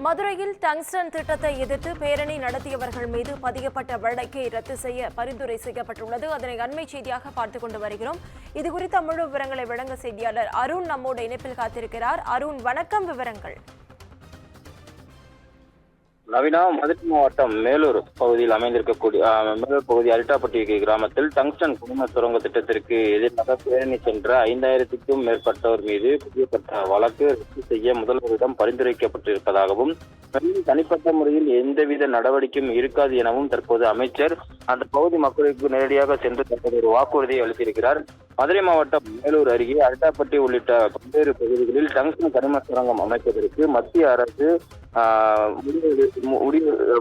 மதுரையில் டங்ஸ்டன் திட்டத்தை எதிர்த்து பேரணி நடத்தியவர்கள் மீது பதியப்பட்ட வழக்கை ரத்து செய்ய பரிந்துரை செய்யப்பட்டுள்ளது. அதனை அண்மை செய்தியாக பார்த்துக் கொண்டு வருகிறோம். இதுகுறித்த முழு விவரங்களை வழங்க செய்தியாளர் அருண் நம்மோடு இணைப்பில் காத்திருக்கிறார். அருண், வணக்கம். விவரங்கள். நவீனா, மதுரை மாவட்டம் மேலூர் பகுதியில் அமைந்திருக்கக்கூடிய மேலூர் பகுதி அரிட்டாப்பட்டி கிராமத்தில் டங்ஸ்டன் குடும்ப சுரங்க திட்டத்திற்கு எதிராக பேரணி சென்ற 5000க்கும் மேற்பட்டோர் மீது பதியப்பட்ட வழக்கு ரத்து செய்ய முதல்வரிடம் பரிந்துரைக்கப்பட்டிருப்பதாகவும் தனிப்பட்ட முறையில் எந்தவித நடவடிக்கையும் இருக்காது எனவும் தற்போது அமைச்சர் அந்த பகுதி மக்களுக்கு நேரடியாக சென்று தற்போது ஒரு வாக்குறுதியை அளித்திருக்கிறார். மதுரை மாவட்டம் மேலூர் அருகே அரிட்டாப்பட்டி உள்ளிட்ட பல்வேறு பகுதிகளில் டங்ஸ்டன் கனிம சுரங்கம் அமைப்பதற்கு மத்திய அரசு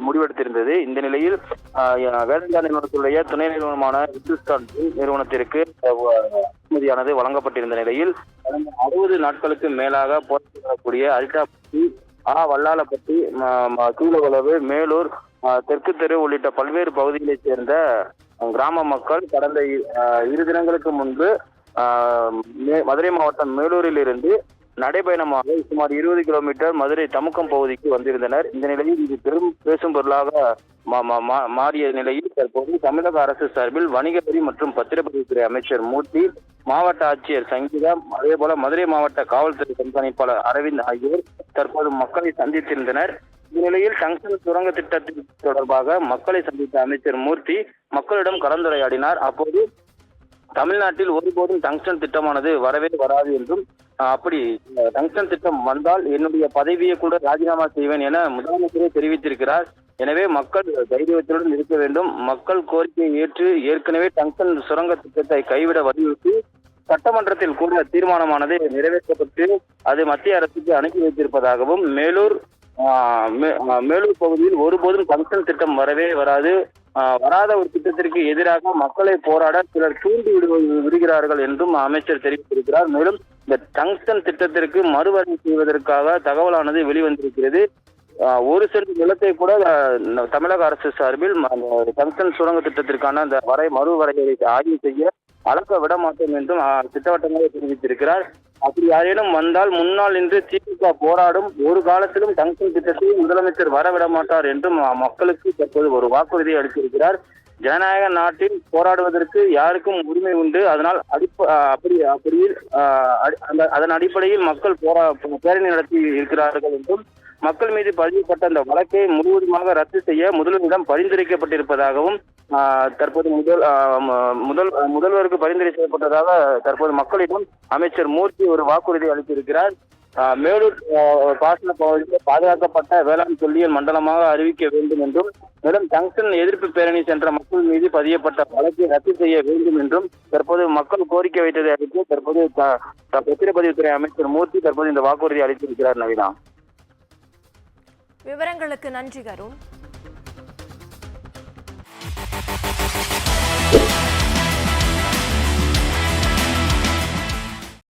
முடிவெடுத்திருந்தது. இந்த நிலையில் வேதாந்தா நிறுவனத்துடைய துணை நிறுவனமான இந்துஸ்தான் நிறுவனத்திற்கு அனுமதியானது வழங்கப்பட்டிருந்த நிலையில் கடந்த 60 நாட்களுக்கு மேலாக போராடக்கூடிய அரிட்டாப்பட்டி, வல்லாளப்பட்டி, கீழவளவு, மேலூர், தெற்கு தெரு உள்ளிட்ட பல்வேறு பகுதிகளைச் சேர்ந்த கிராம மக்கள் கடந்த 2 தினங்களுக்கு முன்பு மதுரை மாவட்டம் மேலூரில் இருந்து நடைபயணமாக சுமார் 20 கிலோமீட்டர் மதுரை தமுக்கம் பகுதிக்கு வந்திருந்தனர். இந்த நிலையில் இது பெரும் பேசும் பொருளாக மாறிய நிலையில் தற்போது தமிழக அரசு சார்பில் வணிக வரி மற்றும் பத்திரப்பதிவுத்துறை அமைச்சர் மூர்த்தி, மாவட்ட ஆட்சியர் சங்கீதா, அதே போல மதுரை மாவட்ட காவல்துறை கண்காணிப்பாளர் அரவிந்த் ஆகியோர் தற்போது மக்களை சந்தித்திருந்தனர். இந்நிலையில் டங்ஸ்டன் சுரங்க திட்டத்தின் தொடர்பாக மக்களை சந்தித்த அமைச்சர் மூர்த்தி மக்களிடம் கலந்துரையாடினார். அப்போது தமிழ்நாட்டில் ஒருபோதும் டங்ஸ்டன் திட்டமானது வரவே வராது என்றும், அப்படி டங்ஸ்டன் திட்டம் வந்தால் என்னுடைய பதவியை கூட ராஜினாமா செய்வேன் என முதலமைச்சரே தெரிவித்திருக்கிறார். எனவே மக்கள் தைரியத்துடன் இருக்க வேண்டும். மக்கள் கோரிக்கையை ஏற்று ஏற்கனவே டங்ஸ்டன் சுரங்க திட்டத்தை கைவிட வலியுறுத்தி சட்டமன்றத்தில் கூட தீர்மானமானது நிறைவேற்றப்பட்டு அது மத்திய அரசுக்கு அனுப்பி வைத்திருப்பதாகவும், மேலூர் பகுதியில் ஒருபோதும் டங்ஸ்டன் திட்டம் வரவே வராது, வராத ஒரு திட்டத்திற்கு எதிராக மக்களை போராட சிலர் தூண்டி விடுகிறார்கள் என்றும் அமைச்சர் தெரிவித்திருக்கிறார். மேலும் இந்த டங்ஸ்டன் திட்டத்திற்கு மறுவரை செய்வதற்காக தகவலானது வெளிவந்திருக்கிறது. ஒரு சில நிலத்தை கூட தமிழக அரசு சார்பில் டங்ஸ்டன் சுரங்க திட்டத்திற்கான அந்த மறுவரையை ஆய்வு செய்ய அளக்க விட மாட்டோம் என்றும் திட்டவட்டங்களை தெரிவித்திருக்கிறார். அப்படி யாரேனும் வந்தால் முன்னால் நின்று திமுக போராடும், ஒரு காலத்திலும் டங்ஸ்டன் திட்டத்தை முதலமைச்சர் வரவிட மாட்டார் என்றும் மக்களுக்கு தற்போது ஒரு வாக்குறுதியை அளித்திருக்கிறார். ஜனநாயக நாட்டில் போராடுவதற்கு யாருக்கும் உரிமை உண்டு. அதனால் அதன் அடிப்படையில் மக்கள் பேரணி நடத்தி இருக்கிறார்கள் என்றும், மக்கள் மீது பதியப்பட்ட அந்த வழக்கை முழுவதுமாக ரத்து செய்ய முதல்வரிடம் பரிந்துரைக்கப்பட்டிருப்பதாகவும் தற்போது முதல்வருக்கு பரிந்துரை செய்யப்பட்டதாக தற்போது மக்களிடம் அமைச்சர் மூர்த்தி ஒரு வாக்குறுதி அளித்திருக்கிறார். மேலூர் பாசன பகுதியில் பாதுகாக்கப்பட்ட வேளாண் தொல்லியல் மண்டலமாக அறிவிக்க வேண்டும் என்றும், மேலும் டங்ஸ்டன் எதிர்ப்பு பேரணி சென்ற மக்கள் மீது பதியப்பட்ட வழக்கை ரத்து செய்ய வேண்டும் என்றும் தற்போது மக்கள் கோரிக்கை வைத்ததை அடுத்து தற்போது பத்திரப்பதிவுத்துறை அமைச்சர் மூர்த்தி தற்போது இந்த வாக்குறுதி அளித்திருக்கிறார். நவீனா, விவரங்களுக்கு நன்றி அருண்.